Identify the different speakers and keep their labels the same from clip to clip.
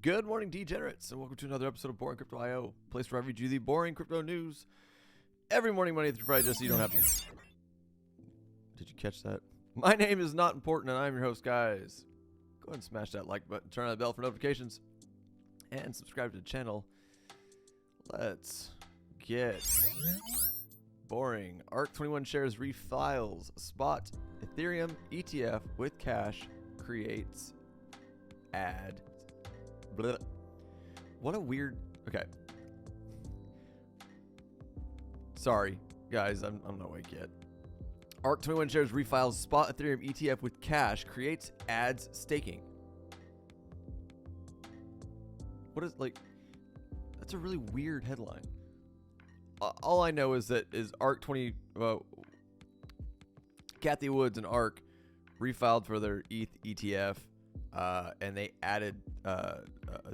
Speaker 1: Good morning, degenerates, and welcome to another episode of Boring Crypto IO, place where I read you the boring crypto news every morning, Monday through Friday, just so you don't have to. Did you catch that? My name is Not Important, and I'm your host, guys. Go ahead and smash that like button, turn on the bell for notifications, and subscribe to the channel. Let's get boring. ARK21 shares refiles spot Ethereum ETF with cash creates ad. Blah. What a weird. Okay. Sorry, guys, I'm not awake yet. ARK21 shares refiles spot Ethereum ETF with cash creates ads staking. What is like? That's a really weird headline. All I know is that ARK20, Kathy Woods and ARK refiled for their ETH ETF, and they added a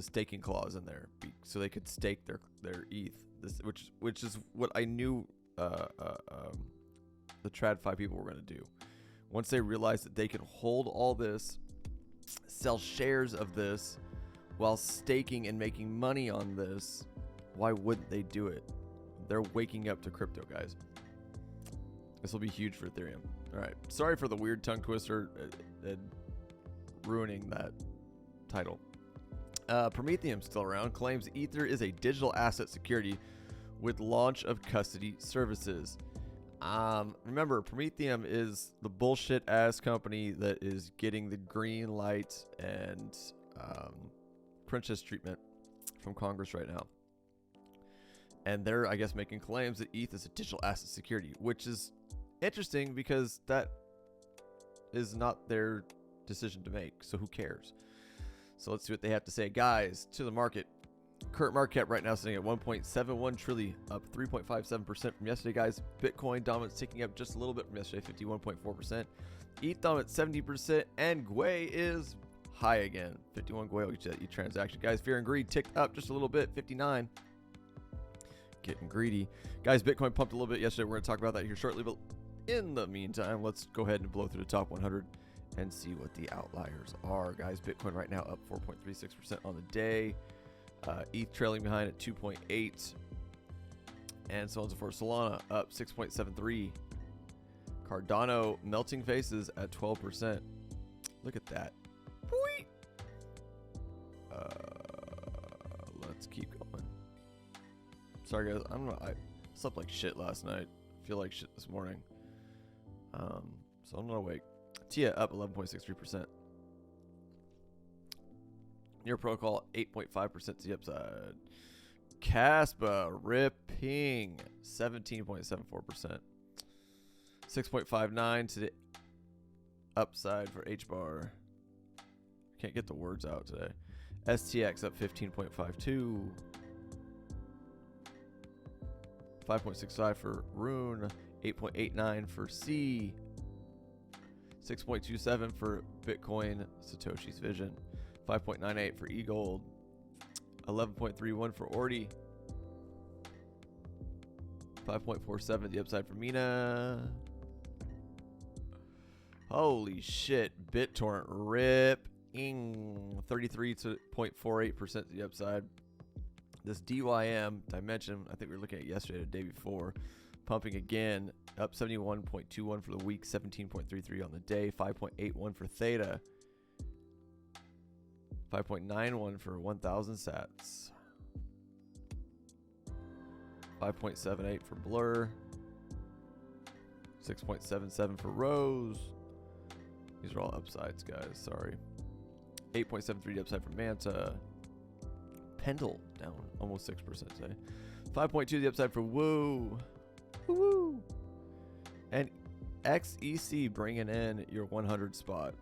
Speaker 1: staking clause in there so they could stake their ETH. Which is what I knew the TradFi people were going to do. Once they realized that they could hold all this, sell shares of this, while staking and making money on this, why wouldn't they do it? They're waking up to crypto, guys. This will be huge for Ethereum. All right. Sorry for the weird tongue twister and ruining that title. Prometheum still around, claims Ether is a digital asset security with launch of custody services. Remember, Prometheum is the bullshit ass company that is getting the green light and princess treatment from Congress right now. And they're, I guess, making claims that ETH is a digital asset security, which is interesting because that is not their decision to make. So who cares? So let's see what they have to say. Guys, to the market. Current market cap right now sitting at 1.71 trillion, up 3.57% from yesterday, guys. Bitcoin dominance ticking up just a little bit from yesterday, 51.4%. ETH dominance 70%, and Gwei is high again. 51 Gwei each transaction. Guys, fear and greed ticked up just a little bit, 59. Getting greedy. Guys, Bitcoin pumped a little bit yesterday. We're going to talk about that here shortly, but in the meantime, let's go ahead and blow through the top 100 and see what the outliers are. Guys, Bitcoin right now up 4.36% on the day. ETH trailing behind at 2.8, and so on and so forth. Solana up 6.73. Cardano melting faces at 12%. Look at that. Let's keep going. Sorry guys, I slept like shit last night. Feel like shit this morning. So I'm not awake. TIA up 11.63%. Near protocol 8.5% to the upside. Caspa ripping 17.74%. 6.59 to the upside for HBAR. Can't get the words out today. STX up 15.52. 5.65 for Rune. 8.89 for C. 6.27 for Bitcoin Satoshi's Vision. 5.98 for eGold, 11.31 for Ordi, 5.47 the upside for Mina. Holy shit, BitTorrent ripping 33.48% the upside. This DYM Dimension, I think we were looking at yesterday, the day before, pumping again, up 71.21 for the week, 17.33 on the day, 5.81 for Theta. 5.91 for 1,000 sats. 5.78 for Blur. 6.77 for Rose. These are all upsides, guys. Sorry. 8.73 upside for Manta. Pendle down almost 6% today. 5.2 the upside for Woo. Woo. And XEC bringing in your 100 spot.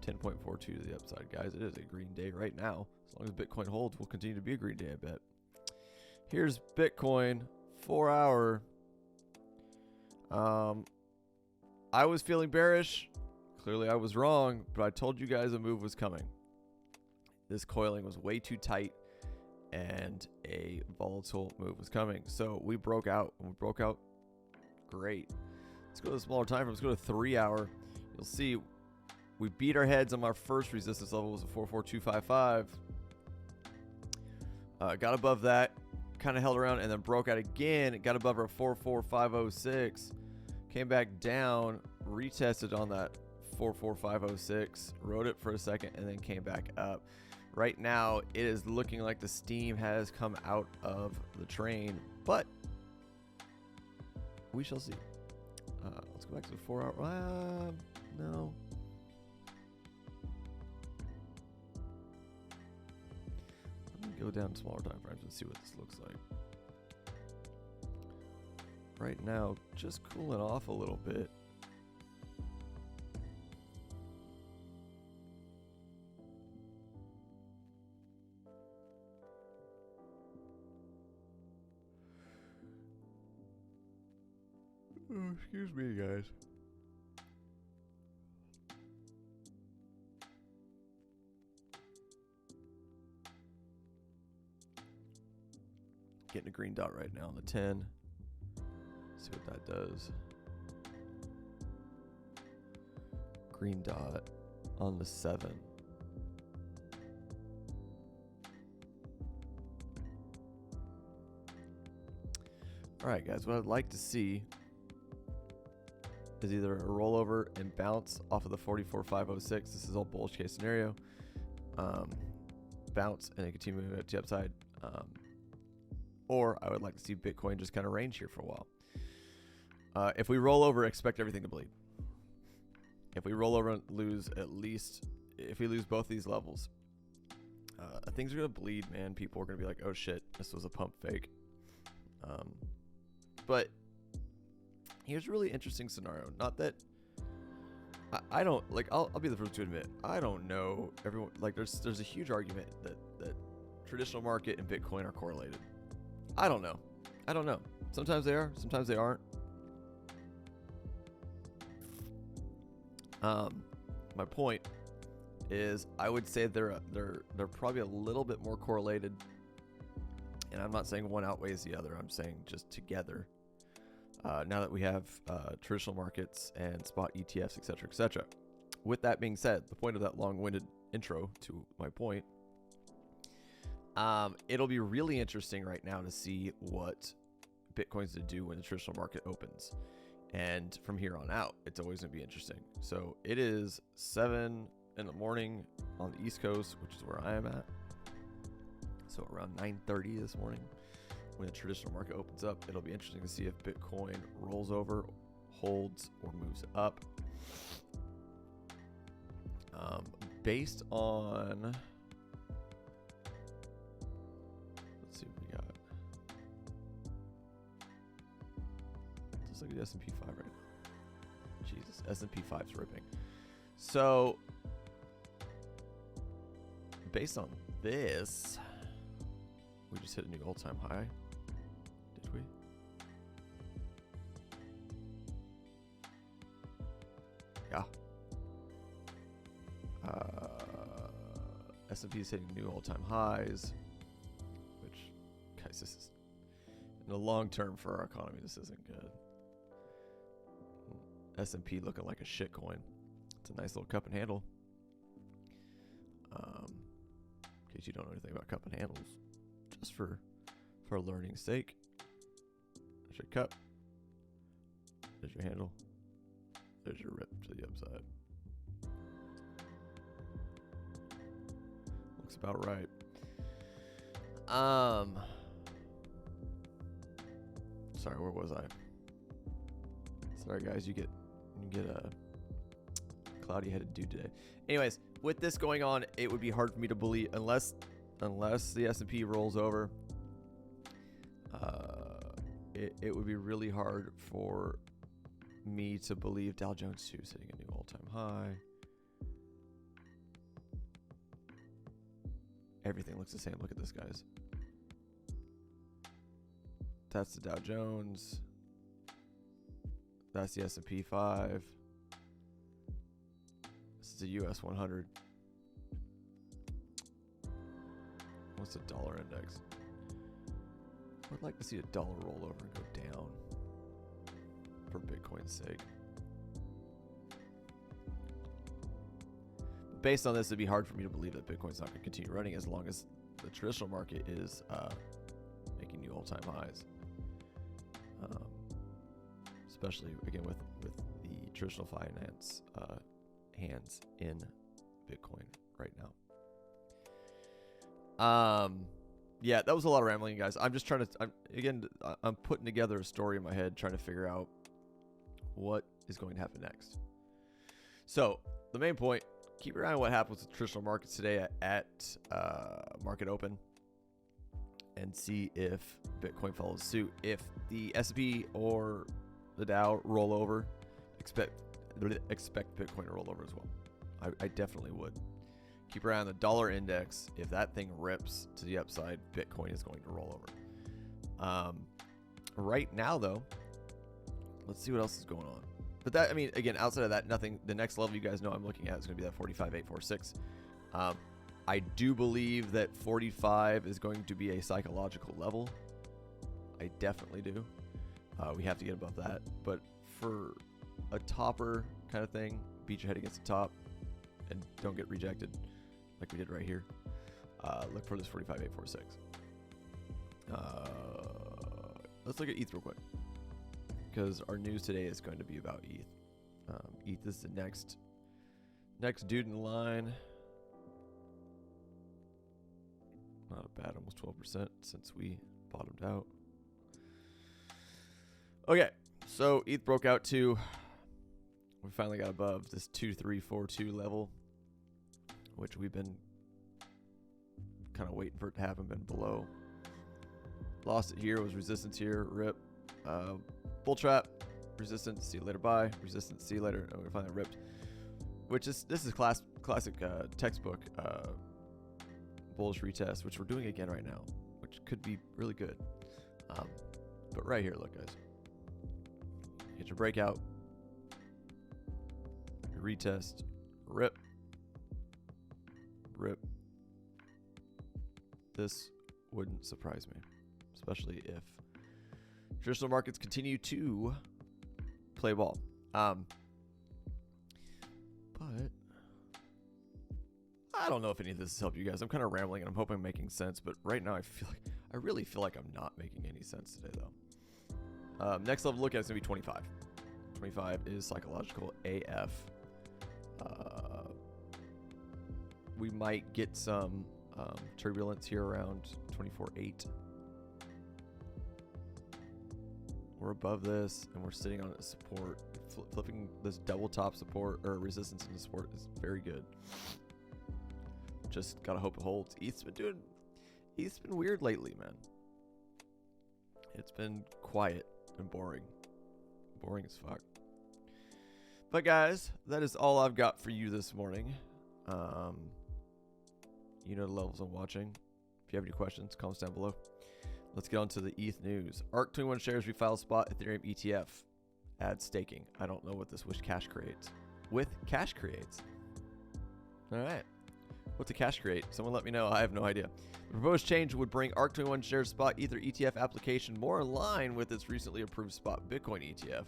Speaker 1: 10.42 to the upside, guys. It is a green day right now. As long as Bitcoin holds, will continue to be a green day, I bet. Here's Bitcoin 4 hour. I was feeling bearish. Clearly I was wrong, but I told you guys a move was coming. This coiling was way too tight and a volatile move was coming. So we broke out. When we broke out, great. Let's go to the smaller time frame. Let's go to 3 hour. You'll see we beat our heads on our first resistance level, was a 44255. Got above that, kind of held around, and then broke out again. It got above our 44506, came back down, retested on that 44506, rode it for a second, and then came back up. Right now, it is looking like the steam has come out of the train, but we shall see. Let's go back to the 4 hour. No. Let me go down to smaller time frames and see what this looks like. Right now, just cooling off a little bit. Oh, excuse me, guys. Getting a green dot right now on the 10. See what that does. Green dot on the 7. All right, guys, what I'd like to see is either a rollover and bounce off of the 44506. This is all bullish case scenario. Bounce and then continue moving up to the upside. Or I would like to see Bitcoin just kind of range here for a while. If we roll over, expect everything to bleed. If we roll over and lose if we lose both these levels, things are going to bleed, man. People are going to be like, oh shit, this was a pump fake. But here's a really interesting scenario. Not that I don't like. I'll be the first to admit I don't know everyone. Like there's a huge argument that traditional market and Bitcoin are correlated. I don't know. Sometimes they are. Sometimes they aren't. My point is, I would say they're probably a little bit more correlated. And I'm not saying one outweighs the other. I'm saying just together. Now that we have traditional markets and spot ETFs, etc., etc. With that being said, the point of that long-winded intro to my point, it'll be really interesting right now to see what Bitcoin's to do when the traditional market opens. And from here on out, it's always going to be interesting. So it is 7 in the morning on the East Coast, which is where I am at. So around 9:30 this morning, when the traditional market opens up, it'll be interesting to see if Bitcoin rolls over, holds, or moves up. Based on, let's see what we got. Looks like the S&P 5 right now. Jesus, S&P 5's ripping. So based on this, we just hit a new all-time high. Did we? Yeah. S&P is hitting new all-time highs, which, guys, this is in the long term for our economy. This isn't good. S&P looking like a shit coin. It's a nice little cup and handle. In case you don't know anything about cup and handles, just for learning's sake. There's your cup. There's your handle. There's your rip to the upside. Looks about right. Sorry, where was I? Sorry, guys. You get a cloudy-headed dude today. Anyways, with this going on, it would be hard for me to believe unless the S&P rolls over. It would be really hard for me to believe Dow Jones 2 is hitting a new all-time high. Everything looks the same. Look at this, guys. That's the Dow Jones. That's the S&P 5. This is the US 100. What's the dollar index? I'd like to see a dollar roll over and go down for Bitcoin's sake. Based on this, it'd be hard for me to believe that Bitcoin's not going to continue running as long as the traditional market is making new all-time highs. Especially again with the traditional finance hands in Bitcoin right now. Yeah, that was a lot of rambling, guys. I'm just trying to, I'm putting together a story in my head, trying to figure out what is going to happen next. So the main point, keep your eye on what happens with traditional markets today at market open, and see if Bitcoin follows suit. If the S&P or the Dow roll over, expect Bitcoin to roll over as well. I definitely would. Keep your eye on the dollar index. If that thing rips to the upside, Bitcoin is going to roll over. Right now, though, let's see what else is going on. But that, I mean, again, outside of that, nothing. The next level you guys know I'm looking at is going to be that 45,846. I do believe that 45 is going to be a psychological level. I definitely do. We have to get above that. But for a topper kind of thing, beat your head against the top and don't get rejected like we did right here. Look for this 45,846. Let's look at ETH real quick, because our news today is going to be about ETH. ETH is the next dude in line. Not a bad, almost 12% since we bottomed out. Okay, so ETH broke out to, we finally got above this 2342 level, which we've been kind of waiting for it to happen, been below. Lost it here, was resistance here, rip. Bull trap, resistance, see you later, buy, resistance, see you later, and we finally ripped. This is classic textbook bullish retest, which we're doing again right now, which could be really good. But right here, look, guys, get your breakout, your retest, rip. This wouldn't surprise me, especially if traditional markets continue to play ball. But I don't know if any of this has helped you guys. I'm kind of rambling and I'm hoping I'm making sense, but right now I really feel like I'm not making any sense today, though. Next level look at is gonna be 25. 25 is psychological AF. We might get some turbulence here around 24.8. We're above this and we're sitting on a support. Flipping this double top support or resistance into support is very good. Just gotta hope it holds. ETH's been weird lately, man. It's been quiet and boring. Boring as fuck. But guys, that is all I've got for you this morning. You know the levels I'm watching. If you have any questions, comments down below. Let's get on to the ETH news. ARK 21 shares refile spot Ethereum ETF. Add staking. I don't know what this with cash creates. With cash creates. All right. What's a cash create? Someone let me know. I have no idea. The proposed change would bring ARK 21 shares spot Ether ETF application more in line with its recently approved spot Bitcoin ETF.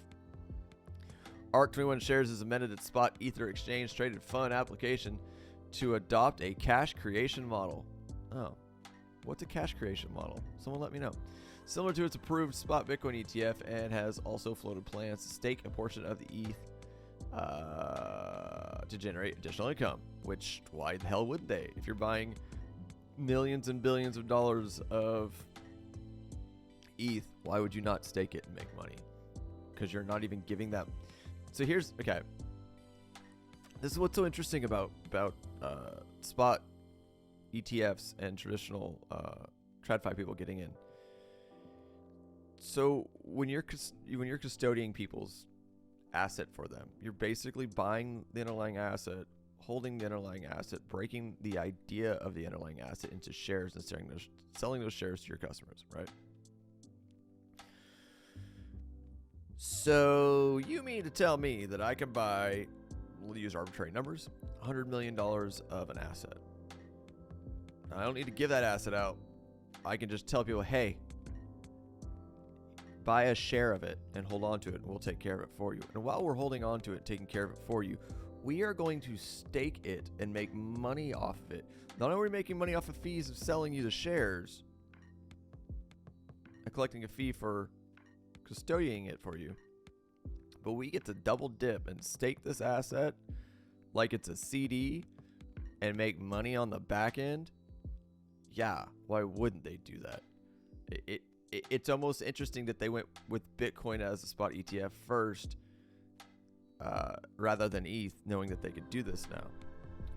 Speaker 1: ARK 21 shares is amended its spot Ether exchange traded fund application to adopt a cash creation model. Oh, what's a cash creation model? Someone let me know. Similar to its approved spot Bitcoin ETF, and has also floated plans to stake a portion of the ETH to generate additional income. Which, why the hell wouldn't they? If you're buying millions and billions of dollars of ETH, why would you not stake it and make money? Because you're not even giving that. So here's, okay. This is what's so interesting about spot ETFs and traditional TradFi people getting in. So when you're custodying people's asset for them, you're basically buying the underlying asset, holding the underlying asset, breaking the idea of the underlying asset into shares and selling those shares to your customers, right? So you mean to tell me that I can buy, we'll use arbitrary numbers, $100 million of an asset. I don't need to give that asset out. I can just tell people, hey, buy a share of it and hold on to it, and we'll take care of it for you. And while we're holding on to it, taking care of it for you, we are going to stake it and make money off of it. Not only are we making money off of fees of selling you the shares and collecting a fee for custodying it for you, but we get to double dip and stake this asset like it's a CD and make money on the back end. Yeah, why wouldn't they do that? It's almost interesting that they went with Bitcoin as a spot ETF first, rather than ETH, knowing that they could do this now.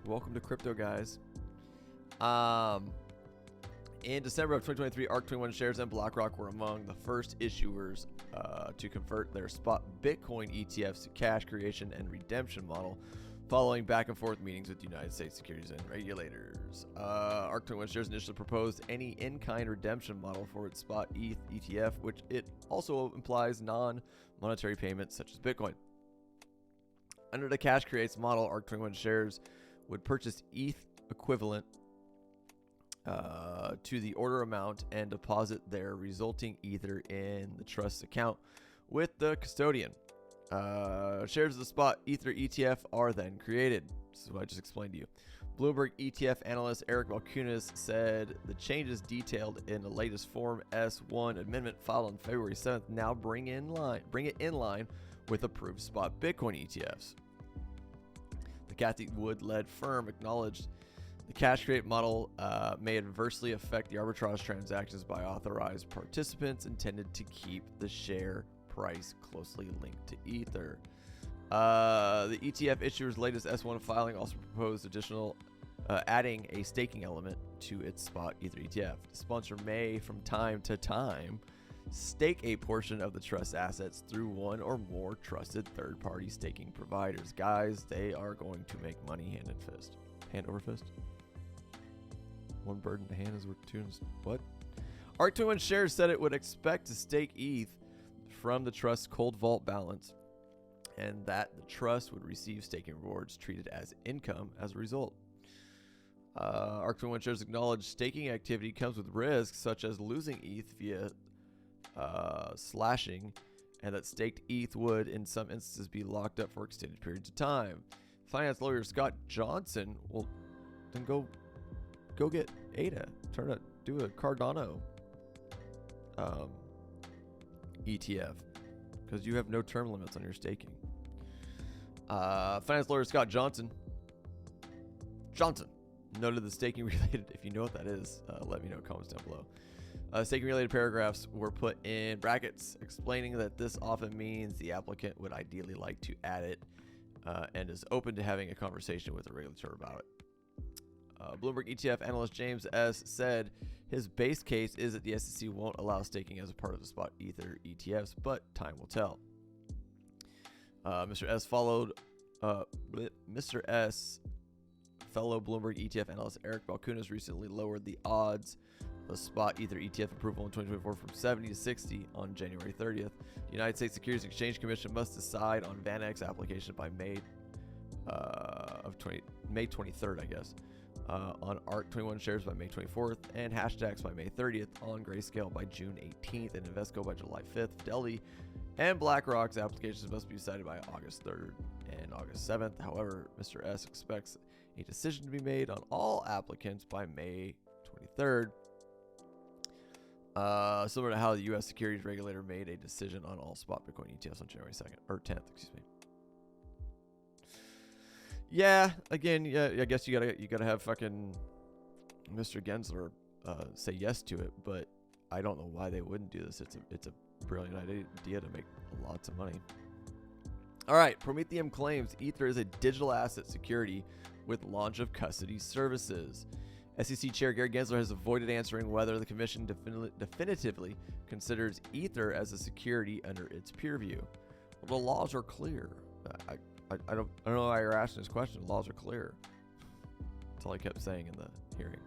Speaker 1: Welcome to crypto, guys. In December of 2023, ARK21 shares and BlackRock were among the first issuers to convert their spot Bitcoin ETFs to cash creation and redemption model, following back and forth meetings with the United States securities and regulators. ARK21 shares initially proposed any in-kind redemption model for its spot ETH ETF, which it also implies non-monetary payments such as Bitcoin. Under the cash creates model, ARK21 shares would purchase ETH equivalent to the order amount and deposit their resulting Ether in the trust account with the custodian. Shares of the spot Ether ETF are then created. This is what I just explained to you. Bloomberg ETF analyst Eric Balchunas said the changes detailed in the latest Form S1 amendment filed on February 7th now bring it in line with approved spot Bitcoin ETFs. The Cathy Wood-led firm acknowledged the cash create model may adversely affect the arbitrage transactions by authorized participants intended to keep the share price closely linked to Ether. The ETF issuer's latest S1 filing also proposed additional adding a staking element to its spot Ether ETF. The sponsor may, from time to time, stake a portion of the trust assets through one or more trusted third-party staking providers. Guys, they are going to make money hand and fist. Hand over fist? One bird in the hand is worth two. What? ARK21 shares said it would expect to stake ETH from the trust's cold vault balance, and that the trust would receive staking rewards treated as income as a result. ARK21 shares acknowledge staking activity comes with risks such as losing ETH via slashing, and that staked ETH would in some instances be locked up for extended periods of time. Finance lawyer Scott Johnson will then go get ADA, do a Cardano ETF, because you have no term limits on your staking. Finance lawyer Scott Johnson noted the staking related, if you know what that is, let me know in comments down below. Staking related paragraphs were put in brackets explaining that this often means the applicant would ideally like to add it and is open to having a conversation with the regulator about it. Bloomberg ETF analyst James S. said his base case is that the SEC won't allow staking as a part of the spot Ether ETFs, but time will tell. Mr. S. Fellow Bloomberg ETF analyst Eric Balchunas recently lowered the odds of spot Ether ETF approval in 2024 from 70 to 60 on January 30th. The United States Securities and Exchange Commission must decide on VanEck's application by May 23rd, I guess. On ARK21 shares by May 24th, and Hashtags by May 30th, on Grayscale by June 18th, and Invesco by July 5th. Fidelity and BlackRock's applications must be decided by August 3rd and August 7th. However, Mr. S expects a decision to be made on all applicants by May 23rd. Similar to how the U.S. securities regulator made a decision on all spot Bitcoin ETFs on January 2nd, or 10th, excuse me. Yeah, again, yeah, I guess you gotta have fucking Mr. Gensler say yes to it, but I don't know why they wouldn't do this. It's a brilliant idea to make lots of money. All right, Prometheum claims Ether is a digital asset security with launch of custody services. SEC Chair Gary Gensler has avoided answering whether the commission definitively considers Ether as a security under its purview. Well, the laws are clear. I don't know why you're asking this question. The laws are clear. That's all I kept saying in the hearing.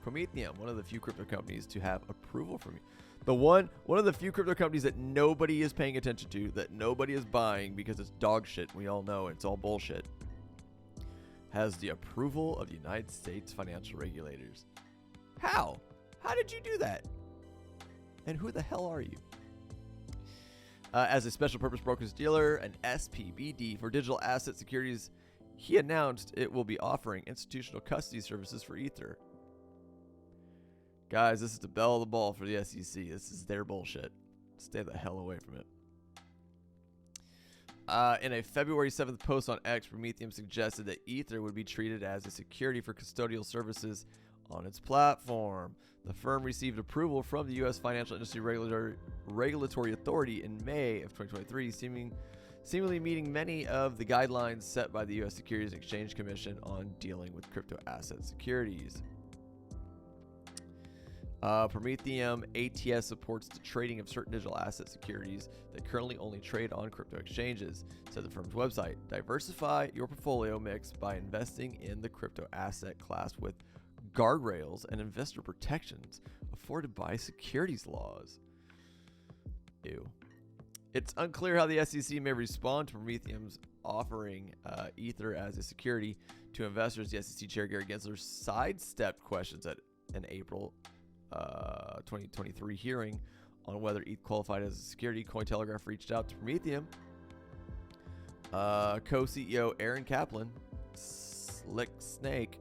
Speaker 1: Prometheum, one of the few crypto companies to have approval from you. One of the few crypto companies that nobody is paying attention to, that nobody is buying because it's dog shit. We all know it's all bullshit. Has the approval of the United States financial regulators. How? How did you do that? And who the hell are you? As a special purpose brokers dealer, an SPBD for digital asset securities he announced it will be offering institutional custody services for Ether. Guys, this is the bell of the ball for the SEC. This is their bullshit. Stay the hell away from it. In a February 7th post on X, Prometheum suggested that Ether would be treated as a security for custodial services on its platform. The firm received approval from the U.S. Financial Industry Regulatory Authority in May of 2023, seemingly meeting many of the guidelines set by the U.S. Securities and Exchange Commission on dealing with crypto asset securities. Prometheum ATS supports the trading of certain digital asset securities that currently only trade on crypto exchanges, said the firm's website. Diversify your portfolio mix by investing in the crypto asset class with guardrails and investor protections afforded by securities laws. Ew. It's unclear how the SEC may respond to Prometheum's offering Ether as a security to investors. The SEC Chair Gary Gensler sidestepped questions at an April 2023 hearing on whether ETH qualified as a security. Cointelegraph reached out to Prometheum co-CEO Aaron Kaplan, Slick Snake,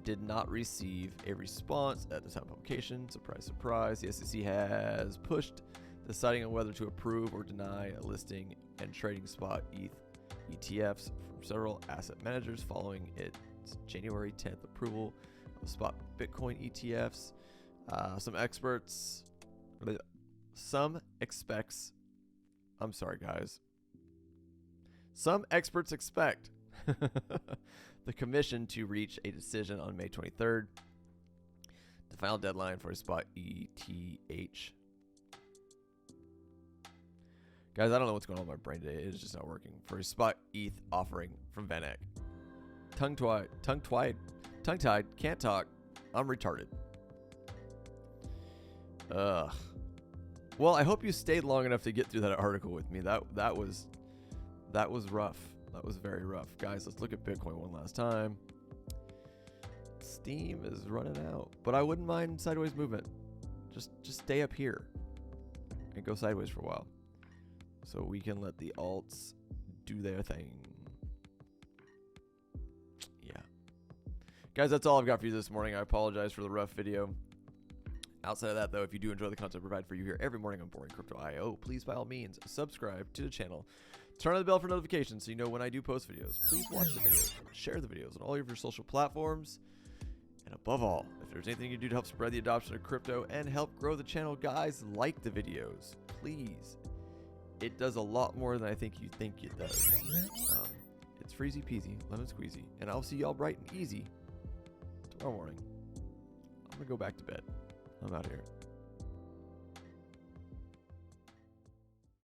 Speaker 1: did not receive a response at the time of publication. Surprise, surprise. The SEC has pushed deciding on whether to approve or deny a listing and trading spot ETH ETFs from several asset managers following its January 10th approval of spot Bitcoin ETFs. Some experts expect the commission to reach a decision on May 23rd, the final deadline for a spot ETH. Guys, I don't know what's going on with my brain today. It is just not working. For a spot ETH offering from Van Eck. Tongue-tied, can't talk. I'm retarded. Ugh. Well, I hope you stayed long enough to get through that article with me. That was rough. That was very rough. Guys, let's look at Bitcoin one last time. Steam is running out, but I wouldn't mind sideways movement. Just stay up here and go sideways for a while, so we can let the alts do their thing. Yeah. Guys, that's all I've got for you this morning. I apologize for the rough video. Outside of that, though, if you do enjoy the content provided for you here every morning on Boring Crypto IO, please, by all means, subscribe to the channel. Turn on the bell for notifications so you know when I do post videos. Please watch the videos, share the videos on all of your social platforms. And above all, if there's anything you can do to help spread the adoption of crypto and help grow the channel, guys, like the videos. Please. It does a lot more than I think you think it does. It's freezy peasy, lemon squeezy. And I'll see y'all bright and easy tomorrow morning. I'm going to go back to bed. I'm out here.